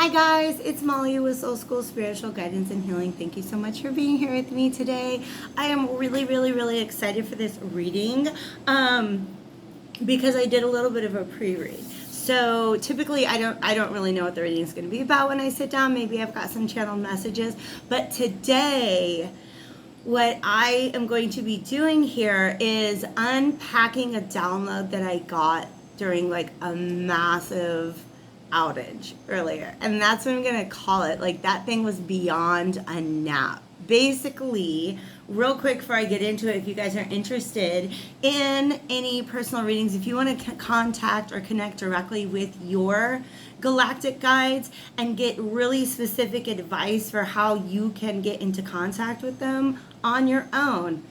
Hi guys, it's Molly with Soul School Spiritual Guidance and Healing. Thank you so much for being here with me today. I am really excited for this reading because I did a little bit of a pre-read. So typically I don't really know what the reading is going to be about when I sit down. Maybe I've got some channeled messages, but today what I am going to be doing here is unpacking a download that I got during like a massive outage earlier, and that's what I'm gonna call it. Like, that thing was beyond a nap. Basically, real quick before I get into it, if you guys are interested in any personal readings, if you want to contact or connect directly with your galactic guides and get really specific advice for how you can get into contact with them on your own,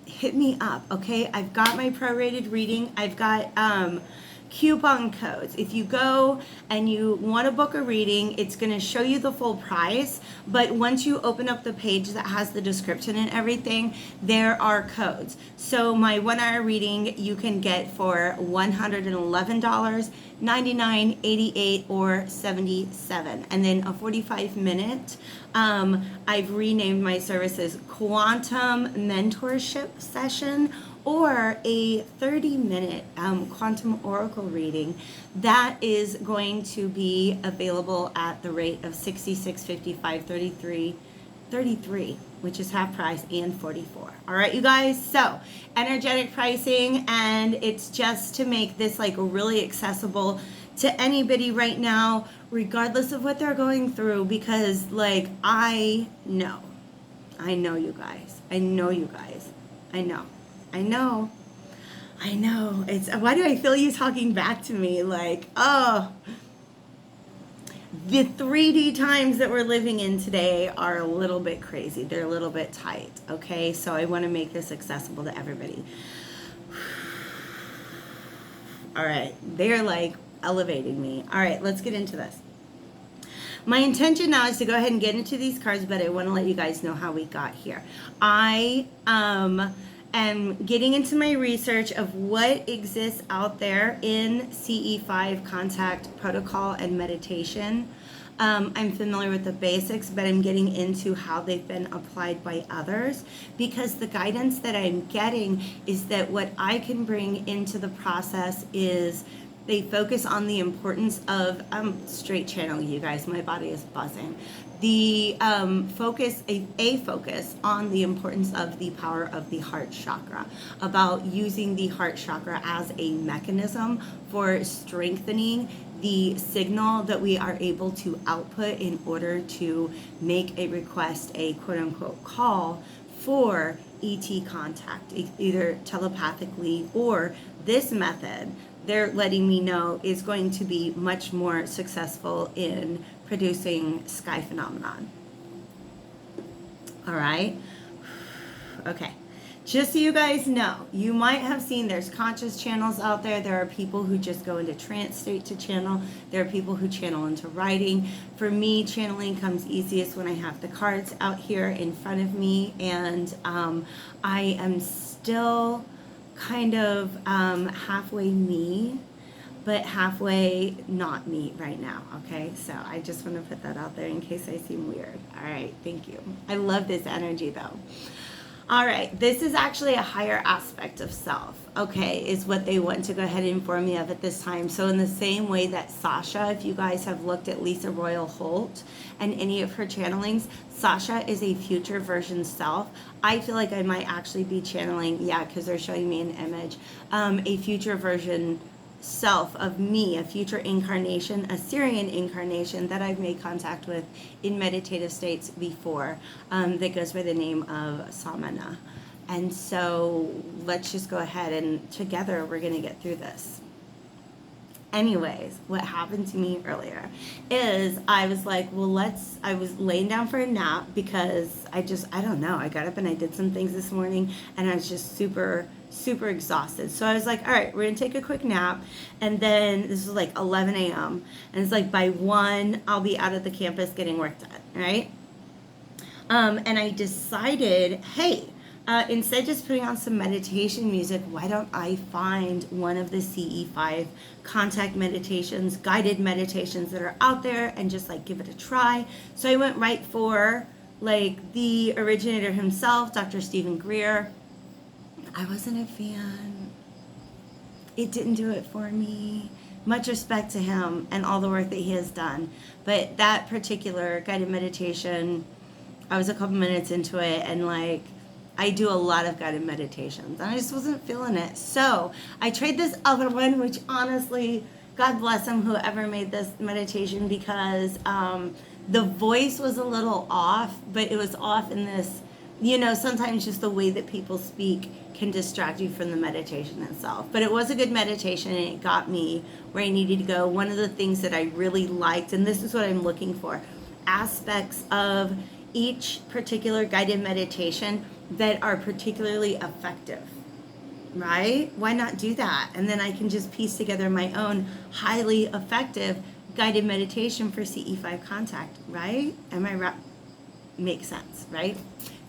hit me up. Okay, I've got my prorated reading. I've got coupon codes. If you go and you want to book a reading, it's going to show you the full price, but once you open up the page that has the description and everything, there are codes. So my 1 hour reading you can get for $111, $99, $88, or $77. And then a 45-minute, I've renamed my services Quantum Mentorship Session, or a 30-minute quantum oracle reading that is going to be available at the rate of $66.55, $33, which is half price, and $44. All right, you guys. So energetic pricing, and it's just to make this like really accessible to anybody right now, regardless of what they're going through. Because like I know you guys. I know. It's, why do I feel you talking back to me? Like, oh, the 3D times that we're living in today are a little bit crazy. They're a little bit tight. Okay. So I want to make this accessible to everybody. All right. They're like elevating me. All right. Let's get into this. My intention now is to go ahead and get into these cards, but I want to let you guys know how we got here. I am getting into my research of what exists out there in CE5 contact protocol and meditation. I'm familiar with the basics, but I'm getting into how they've been applied by others, because the guidance that I'm getting is that what I can bring into the process is they focus on the importance of, I'm straight channeling you guys, my body is buzzing. The focus on the importance of the power of the heart chakra, about using the heart chakra as a mechanism for strengthening the signal that we are able to output in order to make a request, a quote unquote call for ET contact, either telepathically or this method. They're letting me know is going to be much more successful in producing sky phenomenon. All right. Okay. Just so you guys know, you might have seen there's conscious channels out there. There are people who just go into trance state to channel. There are people who channel into writing. For me, channeling comes easiest when I have the cards out here in front of me, and I am still kind of halfway me, but halfway not me right now. Okay, so I just want to put that out there in case I seem weird. All right, thank you. I love this energy though. All right, this is actually a higher aspect of self, okay, is what they want to go ahead and inform me of at this time. So in the same way that Sasha, if you guys have looked at Lisa Royal Holt and any of her channelings, Sasha is a future version self. I feel like I might actually be channeling, yeah, because they're showing me an image, a future version self of me, a future incarnation, a Syrian incarnation that I've made contact with in meditative states before, that goes by the name of Samana. And so let's just go ahead and together we're going to get through this. Anyways, what happened to me earlier is I was like, well, I was laying down for a nap because I don't know. I got up and I did some things this morning and I was just super exhausted. So I was like, all right, we're going to take a quick nap. And then this was like 11 a.m. And it's like by 1, I'll be out at the campus getting work done, right? And I decided, hey, instead just putting on some meditation music, why don't I find one of the CE5 contact meditations, guided meditations that are out there, and just like give it a try. So I went right for like the originator himself, Dr. Stephen Greer. I wasn't a fan. It didn't do it for me. Much respect to him and all the work that he has done. But that particular guided meditation, I was a couple minutes into it, and like, I do a lot of guided meditations, and I just wasn't feeling it. So I tried this other one, which honestly, God bless him, whoever made this meditation, because the voice was a little off, but it was off in this, sometimes just the way that people speak can distract you from the meditation itself. But it was a good meditation, and it got me where I needed to go. One of the things that I really liked, and this is what I'm looking for, aspects of each particular guided meditation that are particularly effective, right? Why not do that? And then I can just piece together my own highly effective guided meditation for CE5 contact, right? Am I right? Makes sense, right?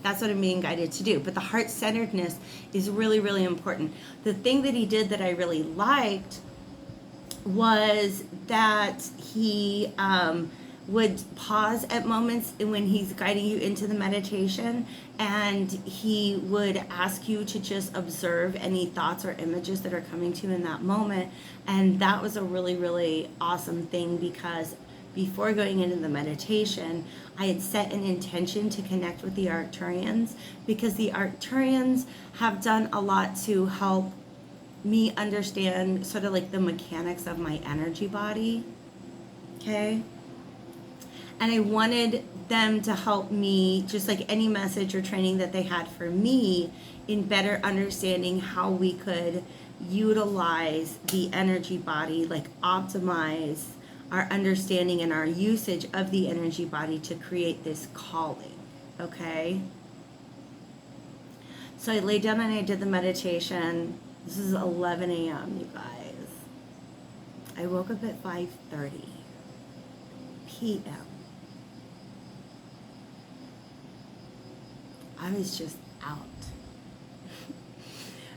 That's what I'm being guided to do. But the heart-centeredness is really, really important. The thing that he did that I really liked was that he would pause at moments when he's guiding you into the meditation, and he would ask you to just observe any thoughts or images that are coming to you in that moment. And that was a really, really awesome thing, because before going into the meditation, I had set an intention to connect with the Arcturians, because the Arcturians have done a lot to help me understand sort of like the mechanics of my energy body, okay? And I wanted them to help me, just like any message or training that they had for me, in better understanding how we could utilize the energy body, like optimize our understanding and our usage of the energy body to create this calling, okay? So I laid down and I did the meditation. This is 11 a.m., you guys. I woke up at 5:30 p.m. I was just out.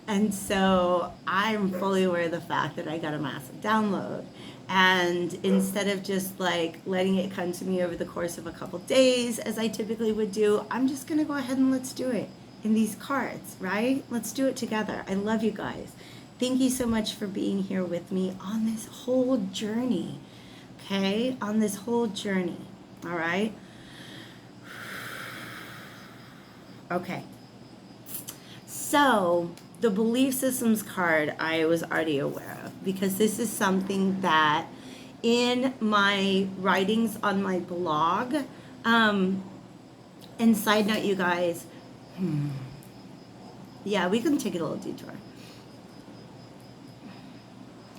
And so I'm fully aware of the fact that I got a massive download. And instead of just like letting it come to me over the course of a couple days, as I typically would do, I'm just going to go ahead and let's do it in these cards, right? Let's do it together. I love you guys. Thank you so much for being here with me on this whole journey, okay? On this whole journey, all right? Okay. So the belief systems card I was already aware of, because this is something that in my writings on my blog, and side note, you guys, yeah, we can take it a little detour.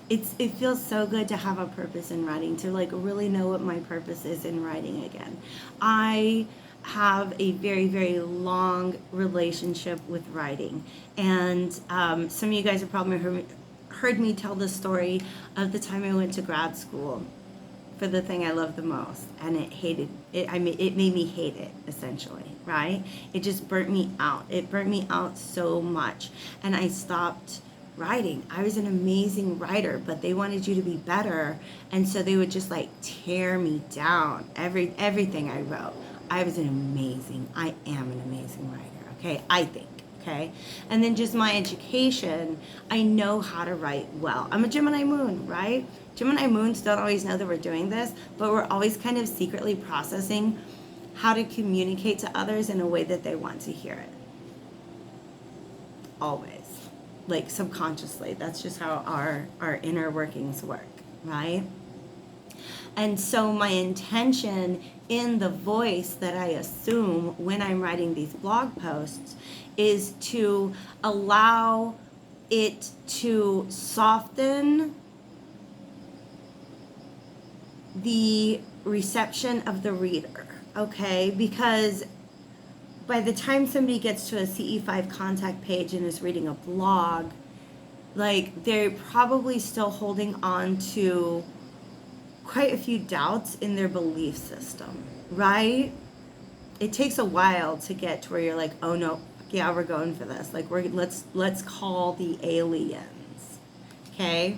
It feels so good to have a purpose in writing, to like really know what my purpose is in writing again. I have a very, very long relationship with writing, and some of you guys have probably heard me tell the story of the time I went to grad school for the thing I love the most, and it made me hate it, essentially, right? It just burnt me out. It burnt me out so much, and I stopped writing. I was an amazing writer, but they wanted you to be better, and so they would just like tear me down. Everything I wrote. I am an amazing writer, okay? I think, okay? And then just my education, I know how to write well. I'm a Gemini moon, right? Gemini moons don't always know that we're doing this, but we're always kind of secretly processing how to communicate to others in a way that they want to hear it. Always. Like subconsciously. That's just how our inner workings work, right? And so my intention in the voice that I assume when I'm writing these blog posts is to allow it to soften the reception of the reader, okay? Because by the time somebody gets to a CE5 contact page and is reading a blog, like they're probably still holding on to quite a few doubts in their belief system, right? It takes a while to get to where you're like, oh no, yeah, we're going for this. Like, let's call the aliens. Okay?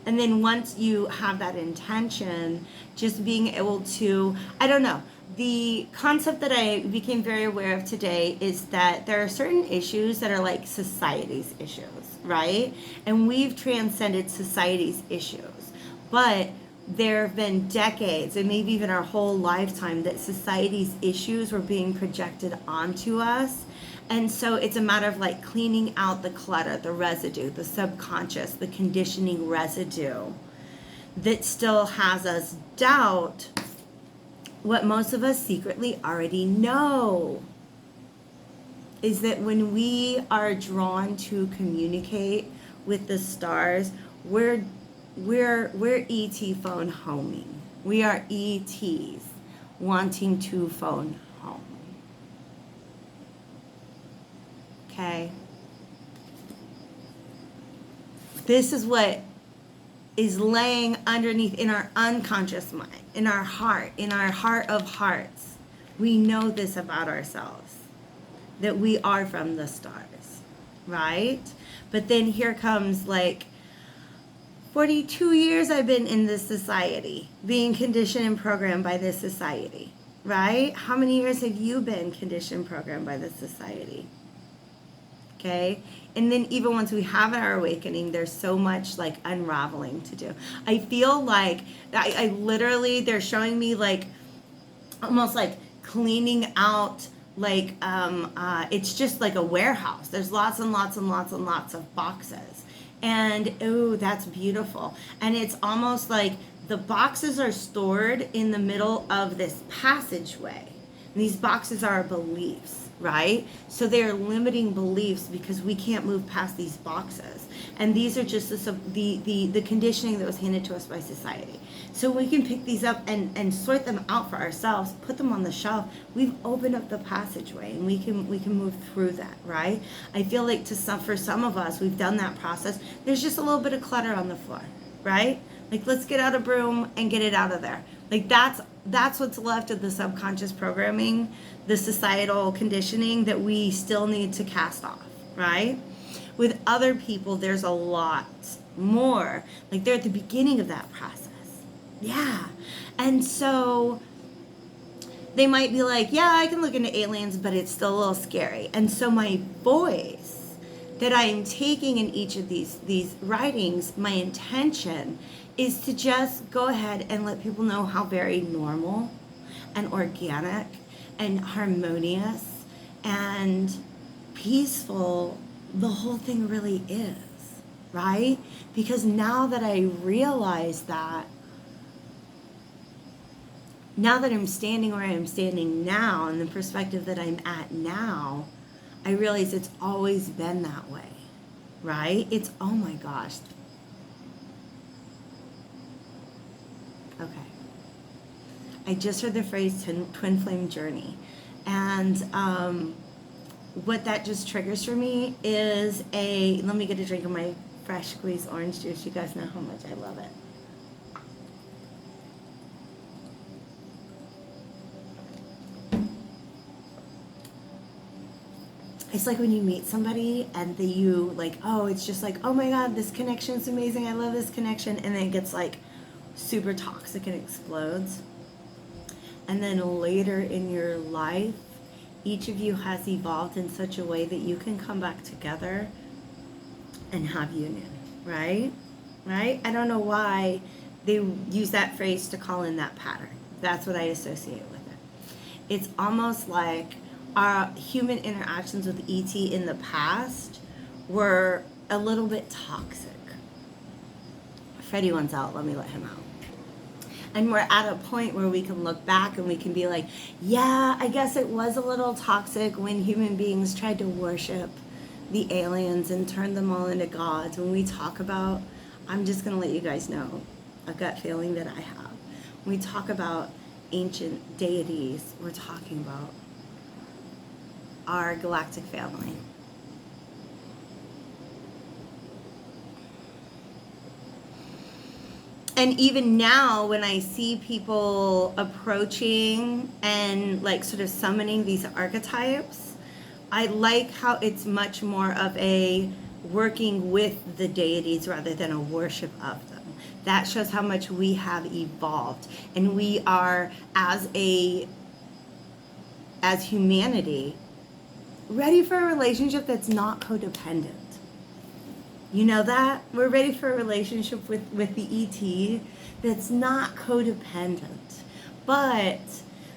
And then once you have that intention, just being able to, I don't know, the concept that I became very aware of today is that there are certain issues that are like society's issues, right? And we've transcended society's issues. But there have been decades and maybe even our whole lifetime that society's issues were being projected onto us. And so it's a matter of like cleaning out the clutter, the residue, the subconscious, the conditioning residue that still has us doubt what most of us secretly already know. Is that when we are drawn to communicate with the stars, we're ET phone homing. We are ETs wanting to phone home. Okay? This is what is laying underneath in our unconscious mind, in our heart of hearts. We know this about ourselves, that we are from the stars, right? But then here comes like 42 years I've been in this society, being conditioned and programmed by this society, right? How many years have you been conditioned and programmed by this society? Okay? And then even once we have our awakening, there's so much like unraveling to do. I feel like I literally, they're showing me like almost like cleaning out like it's just like a warehouse. There's lots and lots and lots and lots of boxes. And oh, that's beautiful. And it's almost like the boxes are stored in the middle of this passageway. And these boxes are beliefs, right? So they're limiting beliefs because we can't move past these boxes. And these are just the conditioning that was handed to us by society. So we can pick these up and sort them out for ourselves, put them on the shelf. We've opened up the passageway and we can move through that, right? I feel like for some of us, we've done that process. There's just a little bit of clutter on the floor, right? Like, let's get out a broom and get it out of there. Like, that's what's left of the subconscious programming, the societal conditioning that we still need to cast off, right? With other people, there's a lot more. Like, they're at the beginning of that process. Yeah. And so they might be like, yeah, I can look into aliens, but it's still a little scary. And so my voice that I am taking in each of these writings, my intention is to just go ahead and let people know how very normal and organic and harmonious and peaceful the whole thing really is, right? Because now that I realize that, now that I'm standing where I'm standing now, and the perspective that I'm at now, I realize it's always been that way, right? It's, oh my gosh. Okay. I just heard the phrase twin flame journey. And what that just triggers for me is let me get a drink of my fresh squeezed orange juice. You guys know how much I love it. It's like when you meet somebody and you like, oh, it's just like, oh my God, this connection is amazing. I love this connection. And then it gets like super toxic and explodes. And then later in your life, each of you has evolved in such a way that you can come back together and have union, right? Right? I don't know why they use that phrase to call in that pattern. That's what I associate with it. It's almost like our human interactions with ET in the past were a little bit toxic. Freddie wants out, let me let him out. And we're at a point where we can look back and we can be like, yeah, I guess it was a little toxic when human beings tried to worship the aliens and turn them all into gods. When we talk about, I'm just going to let you guys know a gut feeling that I have. When we talk about ancient deities, we're talking about our galactic family. And even now, when I see people approaching and like sort of summoning these archetypes, I like how it's much more of a working with the deities rather than a worship of them. That shows how much we have evolved, and we are as humanity ready for a relationship that's not codependent. You know that? We're ready for a relationship with the ET that's not codependent. But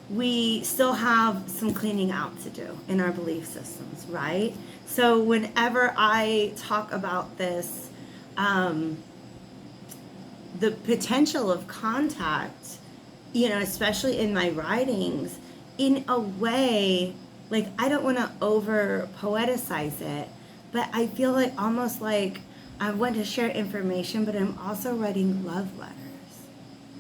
we still have some cleaning out to do in our belief systems, right? So whenever I talk about this, the potential of contact, especially in my writings, in a way, like, I don't want to over poeticize it, but I feel like almost like I want to share information, but I'm also writing love letters.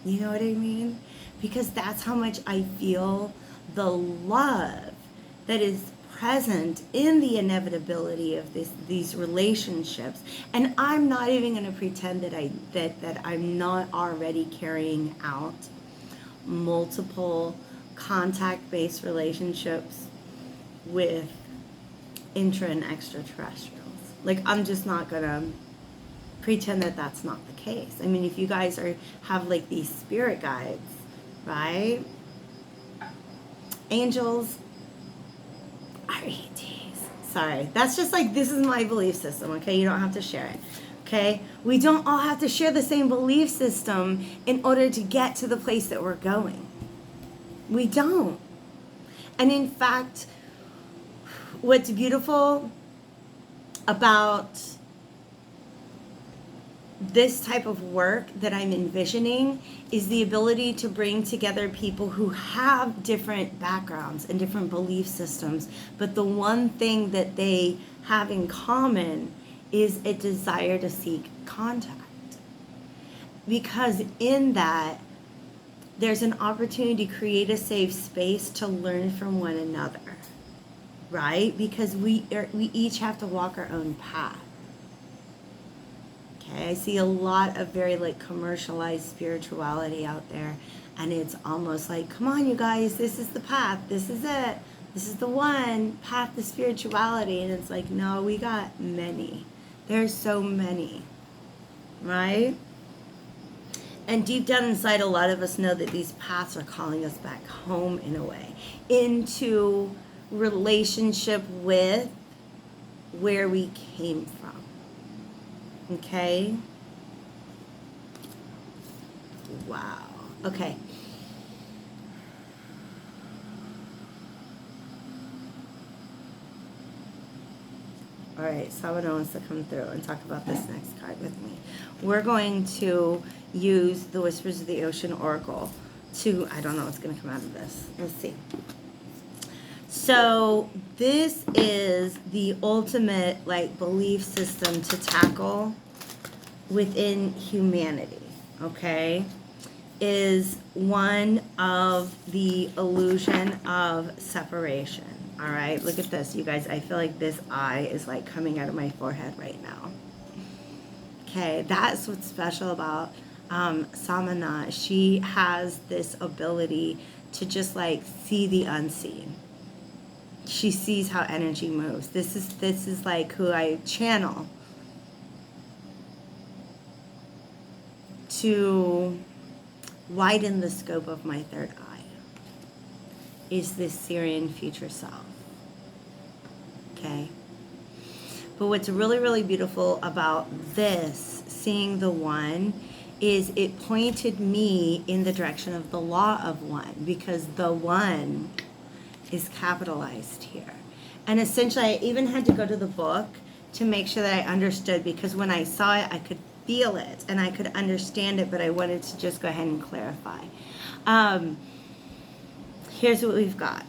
You know what I mean? Because that's how much I feel the love that is present in the inevitability of these relationships. And I'm not even going to pretend that I'm not already carrying out multiple contact-based relationships with intra and extraterrestrials. Like, I'm just not going to pretend that that's not the case. I mean, if you guys have like these spirit guides, right? Angels are ETs. Sorry. That's just like, this is my belief system, okay? You don't have to share it, okay? We don't all have to share the same belief system in order to get to the place that we're going. We don't. And in fact, what's beautiful about this type of work that I'm envisioning is the ability to bring together people who have different backgrounds and different belief systems, but the one thing that they have in common is a desire to seek contact. Because in that, there's an opportunity to create a safe space to learn from one another, right? Because we each have to walk our own path. Okay, I see a lot of very like commercialized spirituality out there, and it's almost like, come on, you guys, this is the path, this is it, this is the one path to spirituality. And it's like, no, we got many. There's so many, right? And deep down inside, a lot of us know that these paths are calling us back home in a way, into relationship with where we came from. Okay? Wow. Okay. All right, Samana wants to come through and talk about this next card with me. We're going to use the Whispers of the Ocean Oracle to, I don't know what's going to come out of this. Let's see. So this is the ultimate like belief system to tackle within humanity, okay? Is one of the illusion of separation. All right, look at this, you guys. I feel like this eye is like coming out of my forehead right now. Okay, that's what's special about Samana. She has this ability to just like see the unseen. She sees how energy moves. This is like who I channel to widen the scope of my third eye. Is this Syrian future self. Okay? But what's really, really beautiful about this, seeing the one, is it pointed me in the direction of the law of one, because the one is capitalized here. And essentially, I even had to go to the book to make sure that I understood, because when I saw it, I could feel it and I could understand it, but I wanted to just go ahead and clarify. Here's what we've got.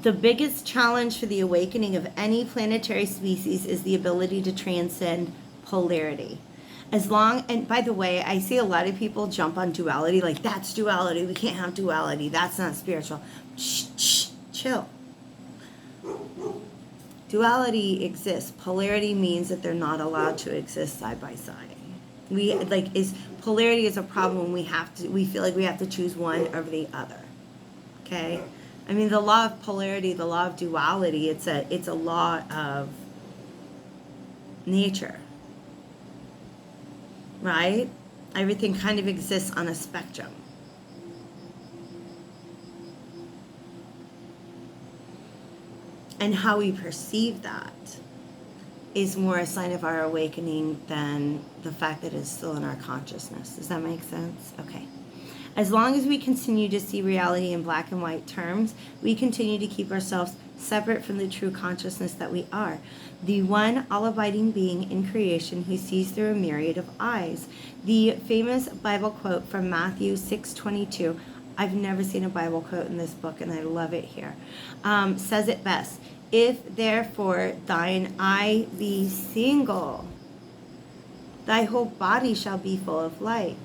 The biggest challenge for the awakening of any planetary species is the ability to transcend polarity. And by the way, I see a lot of people jump on duality, like, that's duality, we can't have duality, that's not spiritual. Shh, chill. Duality exists. Polarity means that they're not allowed to exist side by side. Polarity is a problem when we feel like we have to choose one over the other. Okay? I mean, the law of polarity, the law of duality, it's a law of nature, right? Everything kind of exists on a spectrum. And how we perceive that is more a sign of our awakening than the fact that it's still in our consciousness. Does that make sense? Okay. As long as we continue to see reality in black and white terms, we continue to keep ourselves separate from the true consciousness that we are, the one all-abiding being in creation who sees through a myriad of eyes. The famous Bible quote from Matthew 6:22, I've never seen a Bible quote in this book, and I love it here, says it best. If therefore thine eye be single, thy whole body shall be full of light.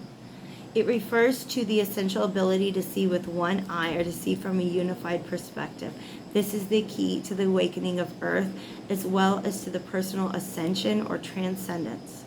It refers to the essential ability to see with one eye, or to see from a unified perspective. This is the key to the awakening of earth, as well as to the personal ascension or transcendence.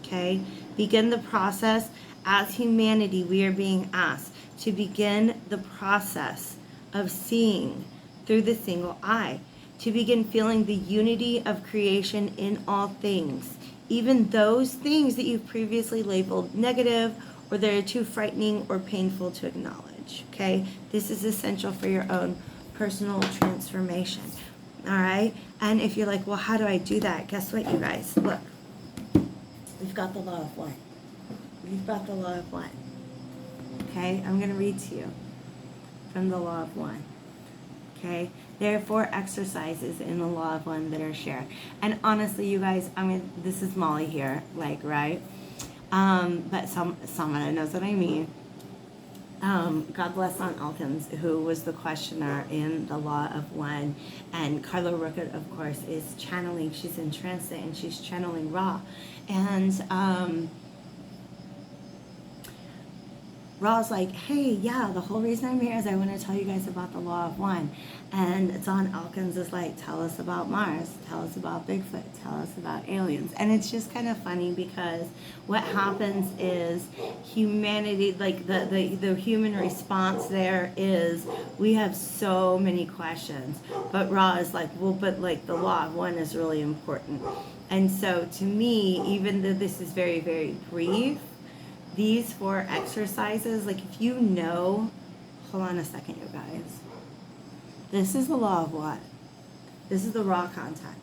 Okay? Begin the process. As humanity, we are being asked to begin the process of seeing through the single eye, to begin feeling the unity of creation in all things, even those things that you've previously labeled negative, or that are too frightening or painful to acknowledge. Okay? This is essential for your own personal transformation. All right? And if you're like, well, how do I do that? Guess what, you guys? Look. We've got the law of one. We've got the law of one. Okay? I'm going to read to you from the law of one. Okay? There are 4 exercises in the law of one that are shared. And honestly, you guys, I mean, this is Molly here, like, right? But Samana knows what I mean. God bless Aunt Elkins, who was the questioner in the law of one. And Carla Rookett, of course, is channeling. She's in transit, and she's channeling Ra. And Ra's like, hey, yeah, the whole reason I'm here is I want to tell you guys about the law of one. And Don Elkins is like, tell us about Mars, tell us about Bigfoot, tell us about aliens. And it's just kind of funny because what happens is humanity, like the human response there is we have so many questions. But Ra is like, well, but like the law of one is really important. And so to me, even though this is very, very brief, these 4 exercises, like if you know, hold on a second, you guys. This is the law of what? This is the raw contact.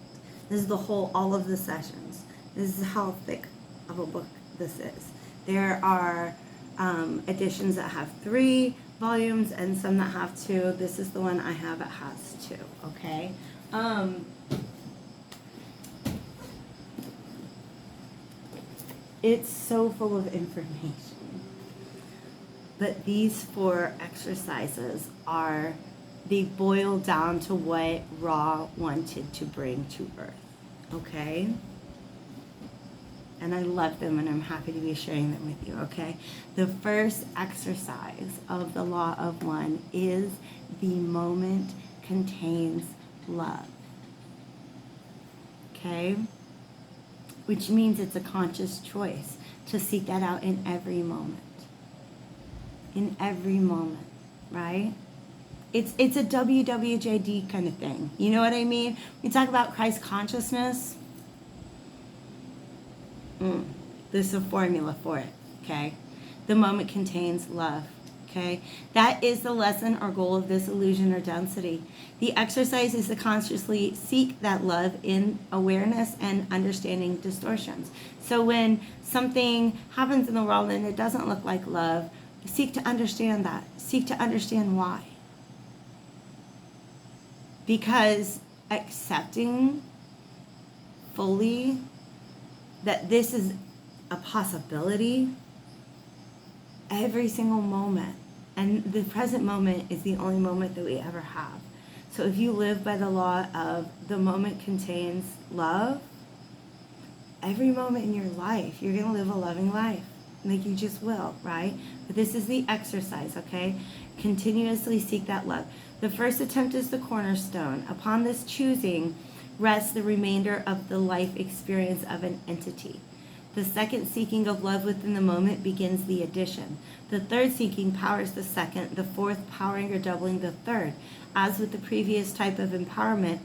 This is the whole, all of the sessions. This is how thick of a book this is. There are editions that have 3 volumes and some that have 2. This is the one I have, it has 2, okay? It's so full of information. But these 4 exercises are, they boil down to what Ra wanted to bring to Earth. Okay? And I love them, and I'm happy to be sharing them with you, okay? The first exercise of the law of one is the moment contains love. Okay? Which means it's a conscious choice to seek that out in every moment. In every moment, right? It's a WWJD kind of thing. You know what I mean? We talk about Christ consciousness. This is a formula for it, okay? The moment contains love, okay? That is the lesson or goal of this illusion or density. The exercise is to consciously seek that love in awareness and understanding distortions. So when something happens in the world and it doesn't look like love, seek to understand that. Seek to understand why. Because accepting fully that this is a possibility every single moment, and the present moment is the only moment that we ever have. So if you live by the law of the moment contains love, every moment in your life, you're going to live a loving life. Like you just will, right? But this is the exercise, okay? Continuously seek that love. The first attempt is the cornerstone. Upon this choosing rests the remainder of the life experience of an entity. The second seeking of love within the moment begins the addition. The third seeking powers the second, the fourth powering or doubling the third. As with the previous type of empowerment,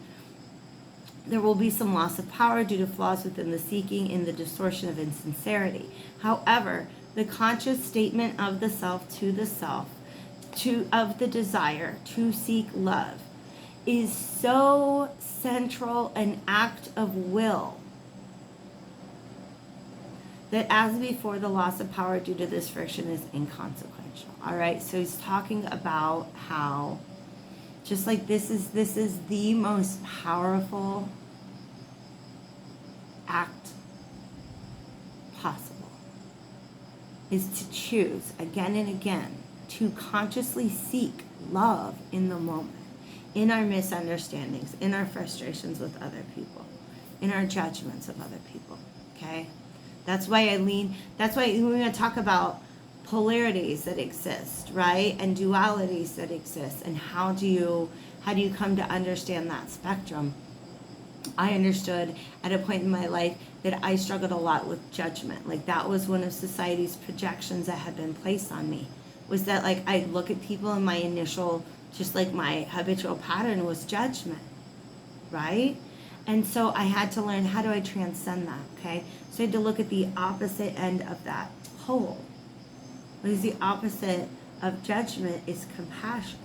there will be some loss of power due to flaws within the seeking in the distortion of insincerity. However, the conscious statement of the self, of the desire to seek love, is so central an act of will that as before, the loss of power due to this friction is inconsequential. All right, so he's talking about how just like this is the most powerful act possible, is to choose again and again to consciously seek love in the moment, in our misunderstandings, in our frustrations with other people, in our judgments of other people. Okay, that's why we're going to talk about polarities that exist, right? And dualities that exist. And how do you come to understand that spectrum? I understood at a point in my life that I struggled a lot with judgment. Like that was one of society's projections that had been placed on me, was that like I'd look at people and my initial, just like my habitual pattern was judgment, right? And so I had to learn, how do I transcend that, okay? So I had to look at the opposite end of that pole. What is the opposite of judgment is compassion.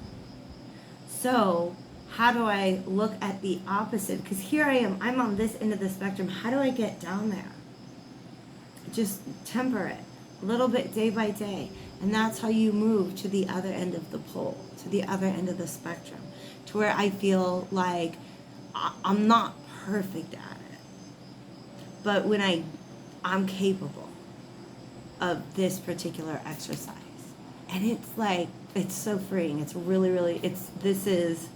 So how do I look at the opposite? Because here I am, I'm on this end of the spectrum. How do I get down there? Just temper it a little bit day by day. And that's how you move to the other end of the pole, to the other end of the spectrum, to where I feel like I'm not perfect at it, but when I'm capable of this particular exercise. And it's like, it's so freeing. It's really, this is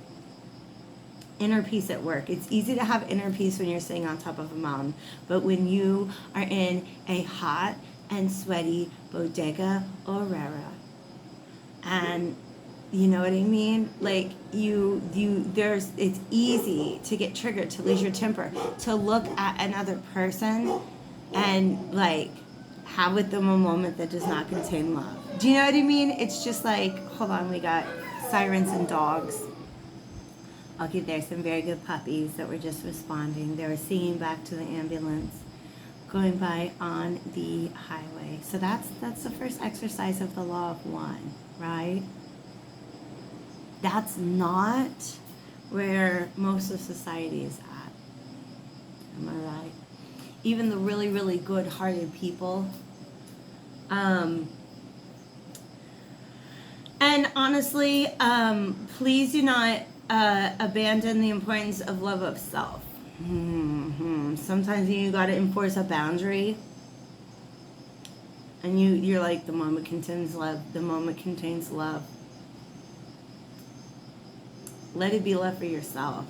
inner peace at work. It's easy to have inner peace when you're sitting on top of a mountain, but when you are in a hot and sweaty bodega Aurora, and you know what I mean? Like it's easy to get triggered, to lose your temper, to look at another person and like have with them a moment that does not contain love. Do you know what I mean? It's just like, hold on, we got sirens and dogs. Okay, there's some very good puppies that were just responding. They were singing back to the ambulance going by on the highway. So that's the first exercise of the law of one, right? That's not where most of society is at. Am I right? Even the really, really good-hearted people. And honestly, please do not abandon the importance of love of self. Sometimes you got to enforce a boundary. And you're like, the moment contains love. The moment contains love. Let it be love for yourself.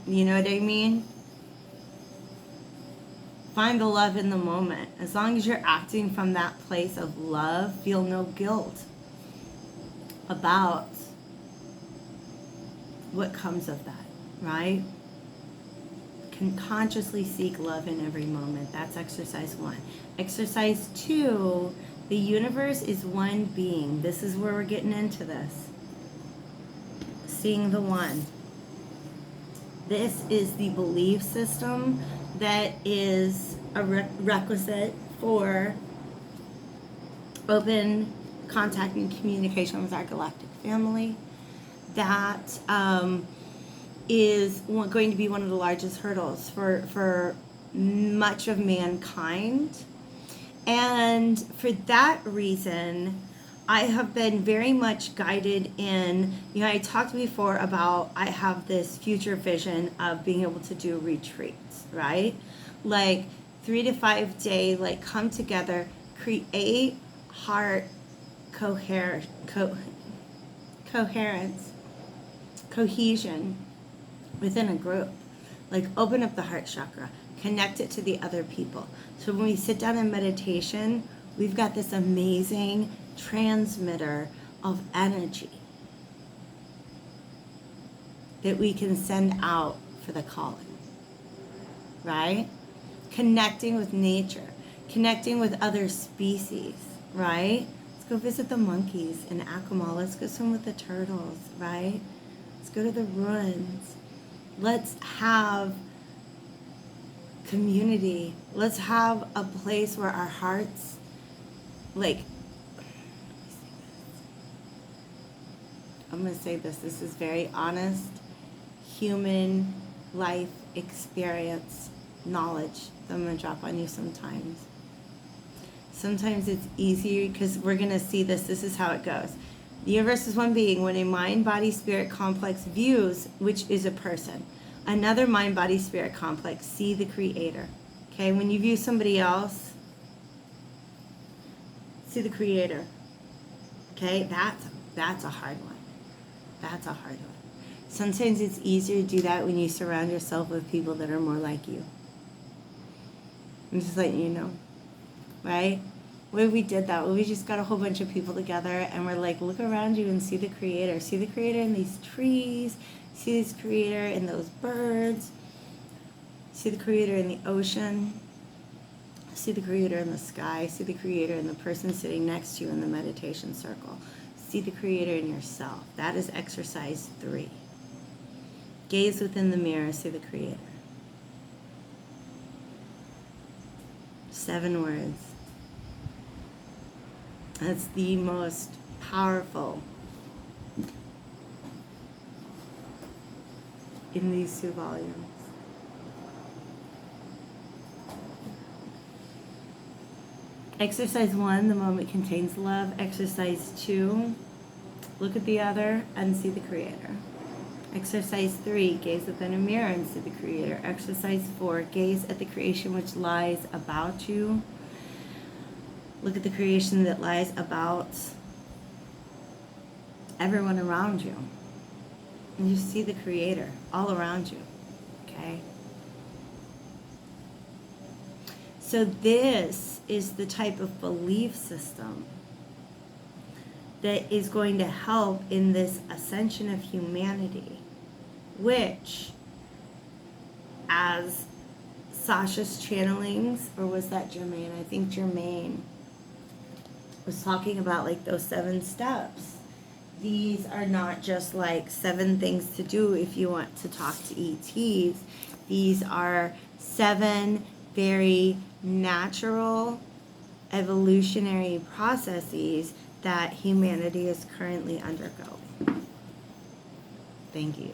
You know what I mean? Find the love in the moment. As long as you're acting from that place of love, feel no guilt about what comes of that, right? Can consciously seek love in every moment. That's exercise 1. Exercise 2, the universe is one being. This is where we're getting into this. Seeing the one. This is the belief system that is a requisite for open contact and communication with our galactic family. That is going to be one of the largest hurdles for much of mankind. And for that reason, I have been very much guided in, I talked before about I have this future vision of being able to do retreats, right? Like 3 to 5 day, like come together, create heart coherence, cohesion within a group. Like open up the heart chakra, connect it to the other people. So when we sit down in meditation, we've got this amazing transmitter of energy that we can send out for the calling, right? Connecting with nature, connecting with other species, right? Let's go visit the monkeys in Acoma. Let's go swim with the turtles, right? Let's go to the ruins. Let's have community. Let's have a place where our hearts, like, I'm going to say this. This is very honest, human life experience knowledge that I'm going to drop on you sometimes. Sometimes it's easier because we're going to see this. This is how it goes. The universe is one being. When a mind, body, spirit complex views, which is a person, another mind, body, spirit complex, see the creator. Okay, when you view somebody else, see the creator. Okay, that's a hard one. That's a hard one. Sometimes it's easier to do that when you surround yourself with people that are more like you. I'm just letting you know. Right? What if we did that? What if we just got a whole bunch of people together and we're like, look around you and see the creator. See the creator in these trees. See this creator in those birds. See the creator in the ocean. See the creator in the sky. See the creator in the person sitting next to you in the meditation circle. See the creator in yourself. That is exercise 3. Gaze within the mirror. See the creator. 7 words. That's the most powerful in these 2 volumes. Exercise 1, the moment contains love. Exercise 2, look at the other and see the creator. Exercise 3, gaze within a mirror and see the creator. Exercise 4, gaze at the creation which lies about you. Look at the creation that lies about everyone around you. And you see the creator all around you. Okay? So this is the type of belief system that is going to help in this ascension of humanity, which, as Sasha's channelings, or was that Jermaine? I think Jermaine was talking about, like, those 7 steps. These are not just like 7 things to do if you want to talk to ETs. These are 7 very natural evolutionary processes that humanity is currently undergoing. Thank you.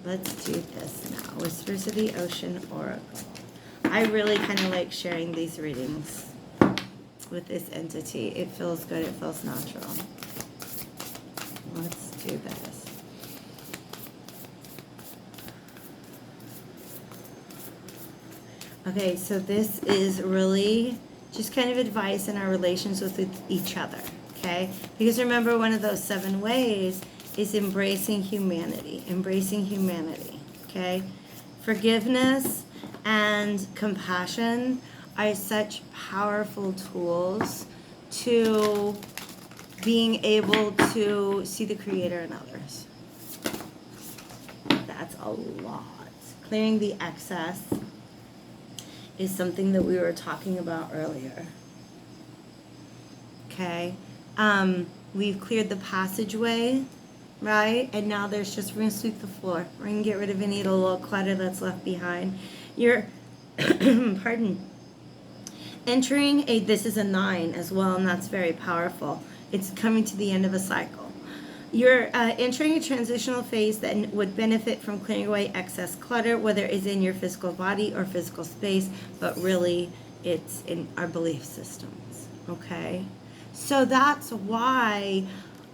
Let's do this now. Whispers of the Ocean Oracle. I really kind of like sharing these readings with this entity. It feels good. It feels natural. Let's do this. Okay, so this is really just kind of advice in our relations with each other, okay? Because remember, one of those 7 ways is embracing humanity, okay? Forgiveness and compassion are such powerful tools to being able to see the creator in others. That's a lot. Clearing the excess is something that we were talking about earlier. Okay? We've cleared the passageway, right? And now there's just, we're going to sweep the floor. We're going to get rid of any of the little clutter that's left behind. You're, pardon, entering this is a 9 as well, and that's very powerful. It's coming to the end of a cycle. You're entering a transitional phase that would benefit from clearing away excess clutter, whether it's in your physical body or physical space, but really it's in our belief systems, okay? So that's why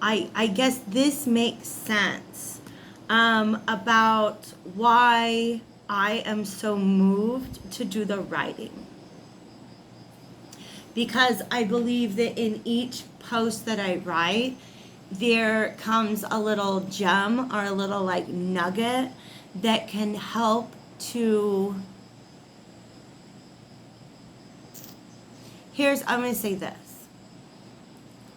I guess this makes sense about why I am so moved to do the writing. Because I believe that in each post that I write, there comes a little gem or a little like nugget that can help to, I'm going to say this.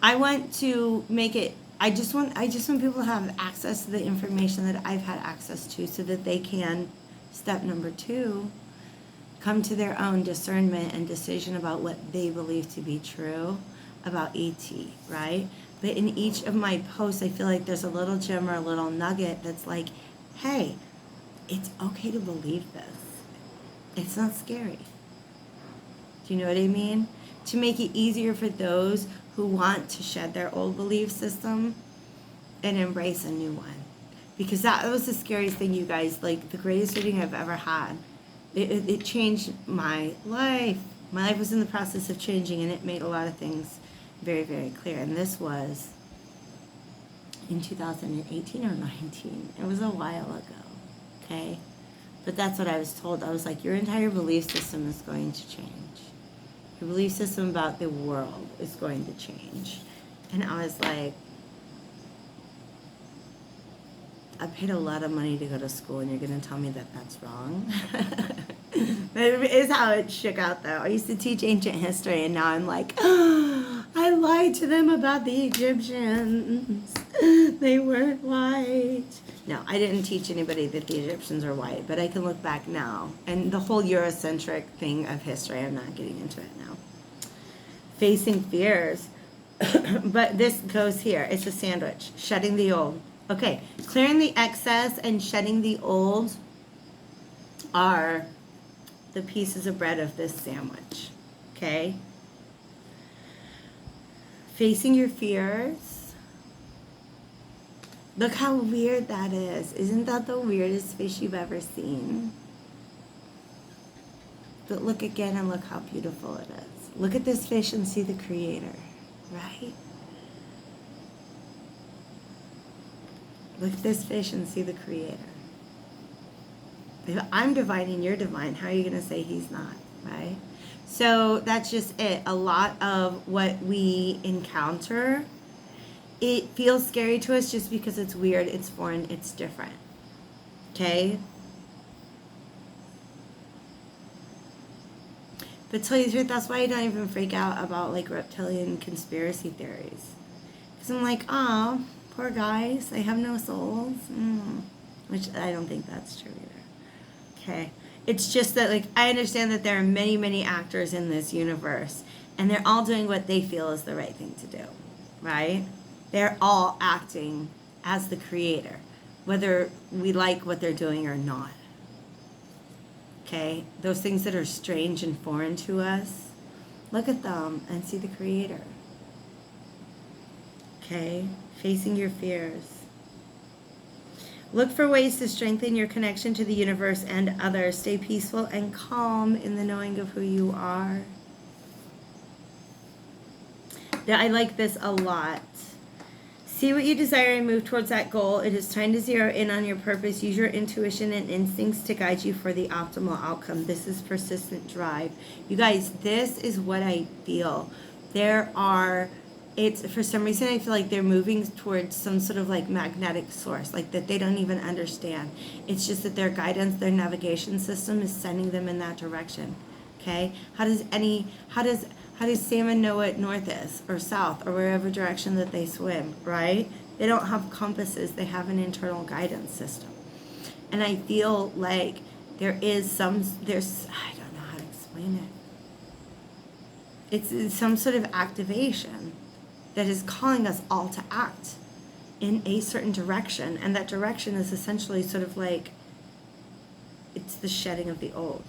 I want to make it, I just want people to have access to the information that I've had access to so that they can, step number 2, come to their own discernment and decision about what they believe to be true about ET, right? But in each of my posts, I feel like there's a little gem or a little nugget that's like, hey, it's okay to believe this. It's not scary. Do you know what I mean? To make it easier for those who want to shed their old belief system and embrace a new one. Because that was the scariest thing, you guys. Like, the greatest reading I've ever had. It changed my life. My life was in the process of changing, and it made a lot of things very, very clear. And this was in 2018 or 19. It was a while ago, okay? But that's what I was told. I was like, your entire belief system is going to change. Your belief system about the world is going to change. And I was like, I paid a lot of money to go to school, and you're going to tell me that that's wrong? That is how it shook out, though. I used to teach ancient history, and now I'm like, oh, I lied to them about the Egyptians. They weren't white. No, I didn't teach anybody that the Egyptians are white, but I can look back now. And the whole Eurocentric thing of history, I'm not getting into it now. Facing fears. But this goes here. It's a sandwich. Shedding the old. Okay, clearing the excess and shedding the old are the pieces of bread of this sandwich. Okay? Facing your fears. Look how weird that is. Isn't that the weirdest fish you've ever seen? But look again and look how beautiful it is. Look at this fish and see the creator, right? Look at this fish and see the creator. If I'm divine and you're divine, how are you going to say he's not, right? So that's just it. A lot of what we encounter, it feels scary to us just because it's weird, it's foreign, it's different. Okay? But tell you the truth, that's why I don't even freak out about like reptilian conspiracy theories. Because I'm like, oh, poor guys, they have no souls. Which I don't think that's true either. Okay. It's just that, like, I understand that there are many, many actors in this universe, and they're all doing what they feel is the right thing to do, right? They're all acting as the creator, whether we like what they're doing or not. Okay? Those things that are strange and foreign to us, look at them and see the creator. Okay? Facing your fears. Look for ways to strengthen your connection to the universe and others. Stay peaceful and calm in the knowing of who you are. Yeah, I like this a lot. See what you desire and move towards that goal. It is time to zero in on your purpose. Use your intuition and instincts to guide you for the optimal outcome. This is persistent drive. You guys, this is what I feel. It's for some reason I feel like they're moving towards some sort of like magnetic source, like that they don't even understand. It's just that their guidance, their navigation system is sending them in that direction. Okay? How does salmon know what north is or south or wherever direction that they swim, right? They don't have compasses, they have an internal guidance system. And I feel like I don't know how to explain it. It's some sort of activation that is calling us all to act in a certain direction. And that direction is essentially sort of like, it's the shedding of the old.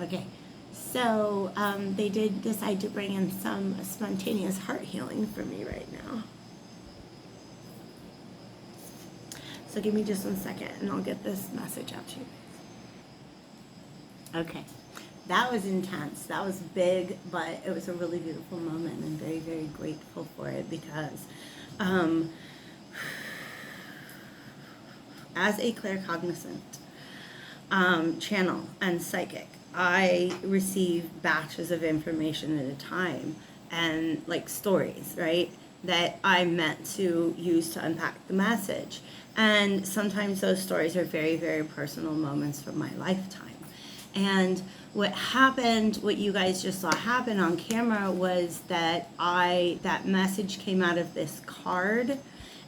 Okay, so they did decide to bring in some spontaneous heart healing for me right now. So give me just 1 second and I'll get this message out to you. Okay, that was intense. That was big, but it was a really beautiful moment, and I'm very, very grateful for it because as a claircognizant channel and psychic, I receive batches of information at a time and like stories, right, that I'm meant to use to unpack the message. And sometimes those stories are very, very personal moments from my lifetime. And what happened, what you guys just saw happen on camera, was that that message came out of this card.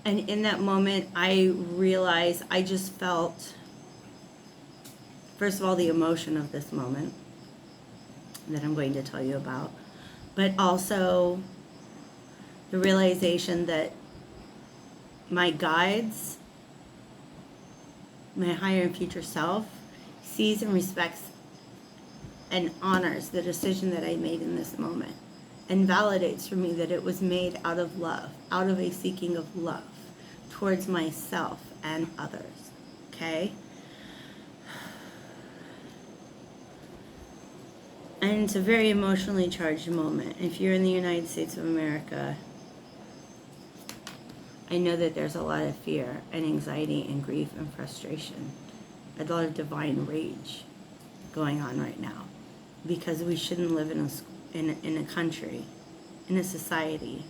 And in that moment, I realized, I just felt, first of all, the emotion of this moment that I'm going to tell you about, but also the realization that my guides, my higher and future self, sees and respects and honors the decision that I made in this moment, and validates for me that it was made out of love, out of a seeking of love towards myself and others. Okay? And it's a very emotionally charged moment. If you're in the United States of America, I know that there's a lot of fear and anxiety and grief and frustration, a lot of divine rage going on right now, because we shouldn't live in a country, in a society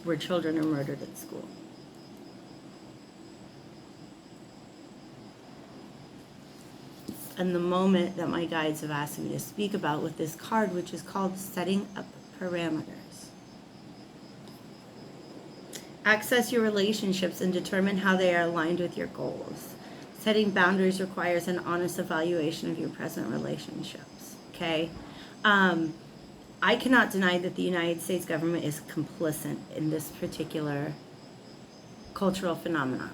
where children are murdered at school. And the moment that my guides have asked me to speak about with this card, which is called Setting Up Parameters. Access your relationships and determine how they are aligned with your goals. Setting boundaries requires an honest evaluation of your present relationships. Okay? I cannot deny that the United States government is complicit in this particular cultural phenomenon.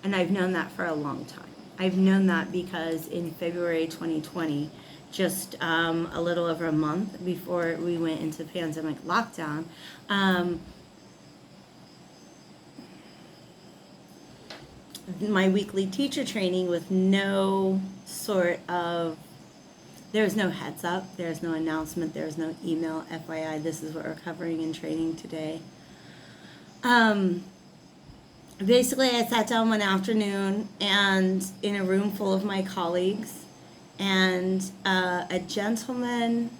And I've known that for a long time. I've known that because in February 2020, just a little over a month before we went into pandemic lockdown, my weekly teacher training with no sort of, there's no heads up, there's no announcement, there's no email, FYI, this is what we're covering in training today. Basically, I sat down one afternoon and in a room full of my colleagues, and a gentleman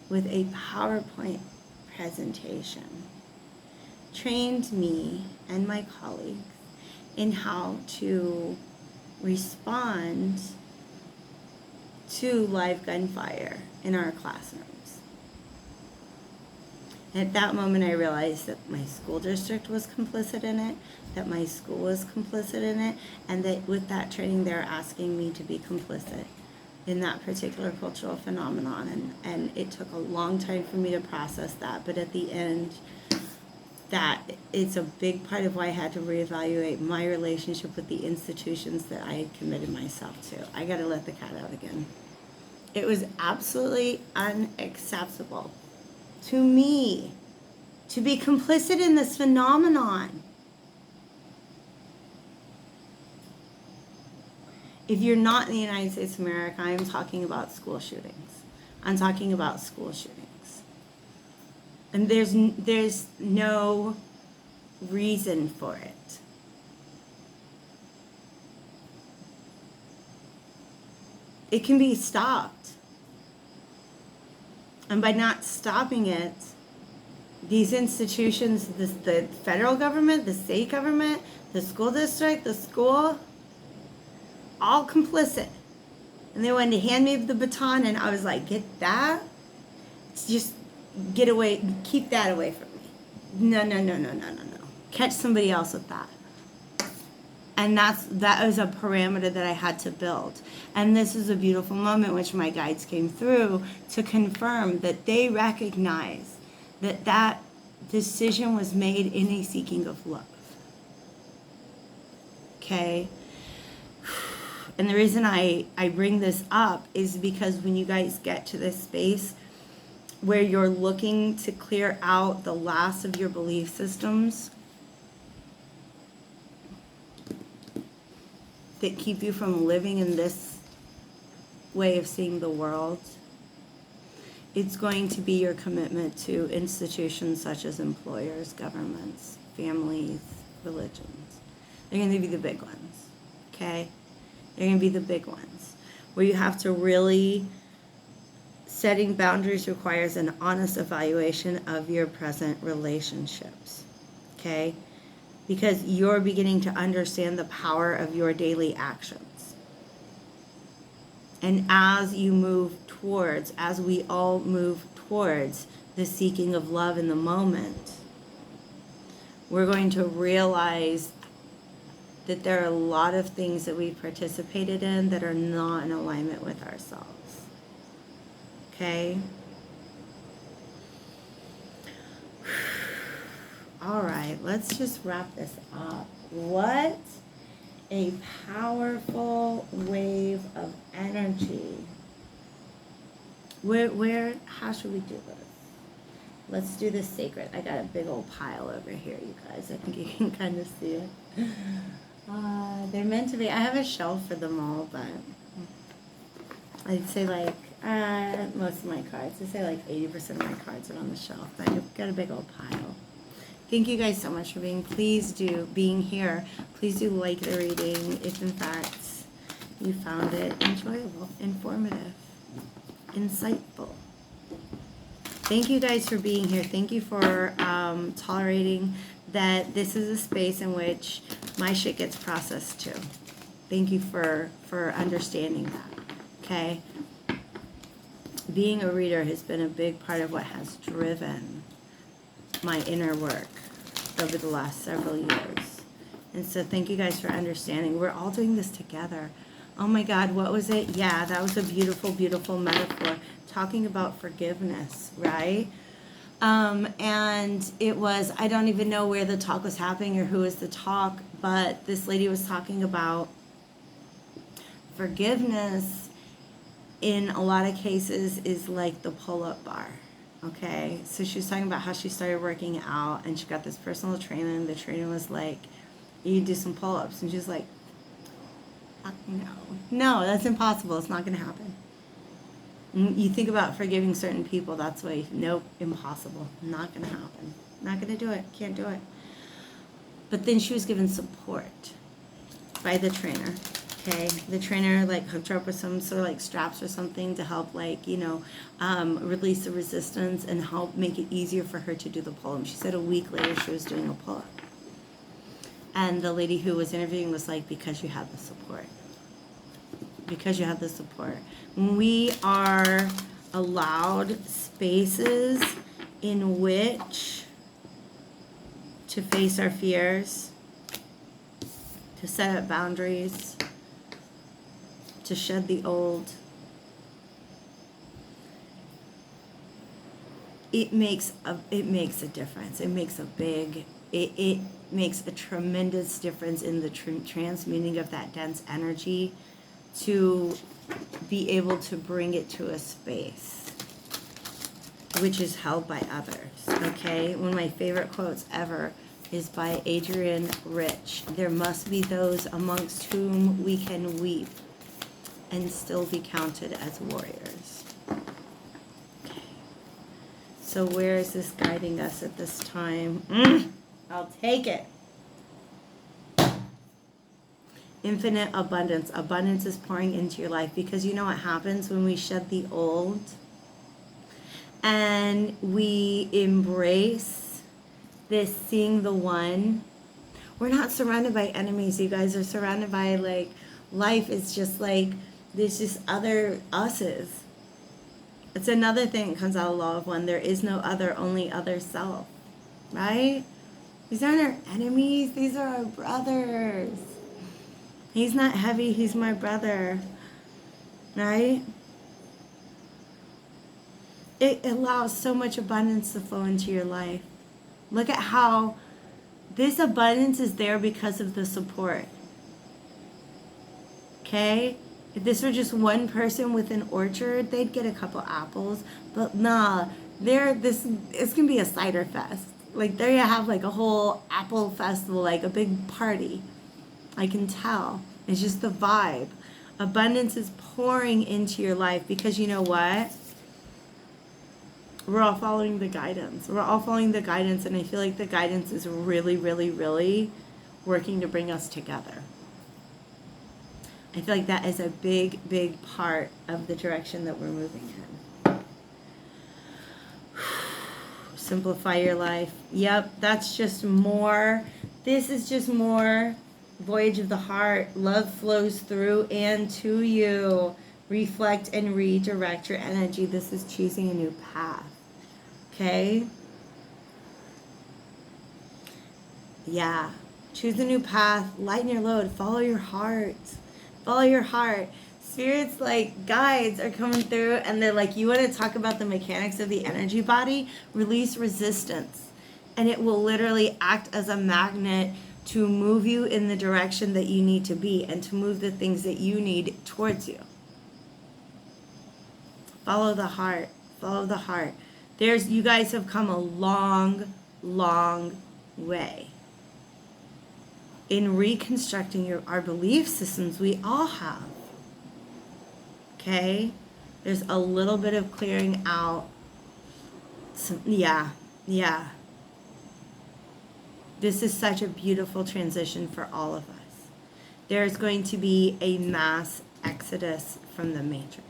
with a PowerPoint presentation trained me and my colleagues in how to respond to live gunfire in our classrooms. And at that moment, I realized that my school district was complicit in it, that my school was complicit in it, and that with that training, they're asking me to be complicit in that particular cultural phenomenon. And it took a long time for me to process that, but at the end, that it's a big part of why I had to reevaluate my relationship with the institutions that I had committed myself to. I got to let the cat out again. It was absolutely unacceptable to me to be complicit in this phenomenon. If you're not in the United States of America, I'm talking about school shootings. I'm talking about school shootings. And there's no reason for it. It can be stopped. And by not stopping it, these institutions, the federal government, the state government, the school district, the school, all complicit. And they wanted to hand me the baton, and I was like, get that? It's just get away, keep that away from me. No. Catch somebody else with that. And that was a parameter that I had to build. And this is a beautiful moment which my guides came through to confirm that they recognize that that decision was made in a seeking of love. Okay? And the reason I bring this up is because when you guys get to this space where you're looking to clear out the last of your belief systems that keep you from living in this way of seeing the world, it's going to be your commitment to institutions such as employers, governments, families, religions. They're going to be the big ones, okay? They're going to be the big ones where you have to really, setting boundaries requires an honest evaluation of your present relationships, okay? Because you're beginning to understand the power of your daily actions. And as you move towards, as we all move towards the seeking of love in the moment, we're going to realize that there are a lot of things that we've participated in that are not in alignment with ourselves. Okay? All right, let's just wrap this up. What a powerful wave of energy. How should we do this? Let's do this sacred. I got a big old pile over here, you guys. I think you can kind of see it. They're meant to be. I have a shelf for them all, but I'd say like most of my cards. I'd say like 80% of my cards are on the shelf, but I've got a big old pile. Thank you guys so much for being here. Please do like the reading if in fact you found it enjoyable, informative, insightful. Thank you guys for being here. Thank you for tolerating that this is a space in which my shit gets processed too. Thank you for understanding that, okay? Being a reader has been a big part of what has driven my inner work over the last several years. And so thank you guys for understanding. We're all doing this together. Oh my God, what was it? Yeah, that was a beautiful, beautiful metaphor. Talking about forgiveness, right? And it was, I don't even know where the talk was happening or who was the talk, but this lady was talking about forgiveness in a lot of cases is like the pull-up bar, okay? So she was talking about how she started working out and she got this personal trainer and the trainer was like, you do some pull-ups. And she's like, no, that's impossible. It's not going to happen. You think about forgiving certain people, that's why, nope, impossible. Not going to happen. Not going to do it. Can't do it. But then she was given support by the trainer. Okay, the trainer like hooked her up with some sort of like straps or something to help like, release the resistance and help make it easier for her to do the pull-up. She said a week later she was doing a pull-up. And the lady who was interviewing was like, because you have the support. Because you have the support. When we are allowed spaces in which to face our fears, to set up boundaries, to shed the old, it makes a difference. It makes it makes a tremendous difference in the transmuting of that dense energy to be able to bring it to a space which is held by others, okay? One of my favorite quotes ever is by Adrienne Rich. There must be those amongst whom we can weep and still be counted as warriors. Okay. So where is this guiding us at this time? I'll take it. Infinite abundance. Abundance is pouring into your life because you know what happens when we shed the old and we embrace this seeing the one. We're not surrounded by enemies. You guys are surrounded by like life is just like there's just other us's. It's another thing that comes out of Law of One. There is no other, only other self. Right? These aren't our enemies. These are our brothers. He's not heavy. He's my brother. Right? It allows so much abundance to flow into your life. Look at how this abundance is there because of the support. Okay? If this were just one person with an orchard, they'd get a couple apples. But nah, it's going to be a cider fest. Like, there you have, like, a whole apple festival, like, a big party. I can tell. It's just the vibe. Abundance is pouring into your life because you know what? We're all following the guidance. We're all following the guidance, and I feel like the guidance is really, really, really working to bring us together. I feel like that is a big, big part of the direction that we're moving in. Simplify your life. Yep, that's just more. This is just more voyage of the heart. Love flows through and to you. reflect and redirect your energy. This is choosing a new path. Okay? Yeah. Choose a new path. Lighten your load. Follow your heart. Follow your heart. Spirits, like guides, are coming through and they're like, you want to talk about the mechanics of the energy body? Release resistance. And it will literally act as a magnet to move you in the direction that you need to be and to move the things that you need towards you. Follow the heart. Follow the heart. You guys have come a long, long way in reconstructing our belief systems. We all have. Okay? There's a little bit of clearing out. Yeah. This is such a beautiful transition for all of us. There's going to be a mass exodus from the matrix.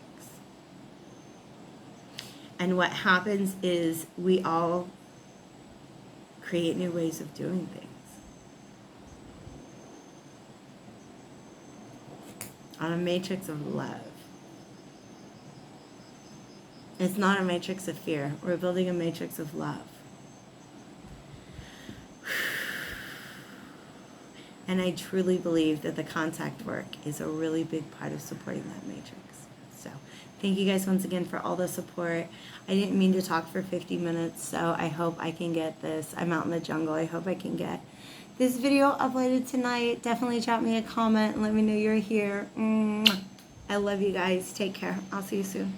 And what happens is we all create new ways of doing things. On a matrix of love. It's not a matrix of fear. We're building a matrix of love. And I truly believe that the contact work is a really big part of supporting that matrix. So thank you guys once again for all the support. I didn't mean to talk for 50 minutes, so I hope I can get this. I'm out in the jungle. I hope I can get this video uploaded tonight. Definitely drop me a comment and let me know you're here. I love you guys. Take care. I'll see you soon.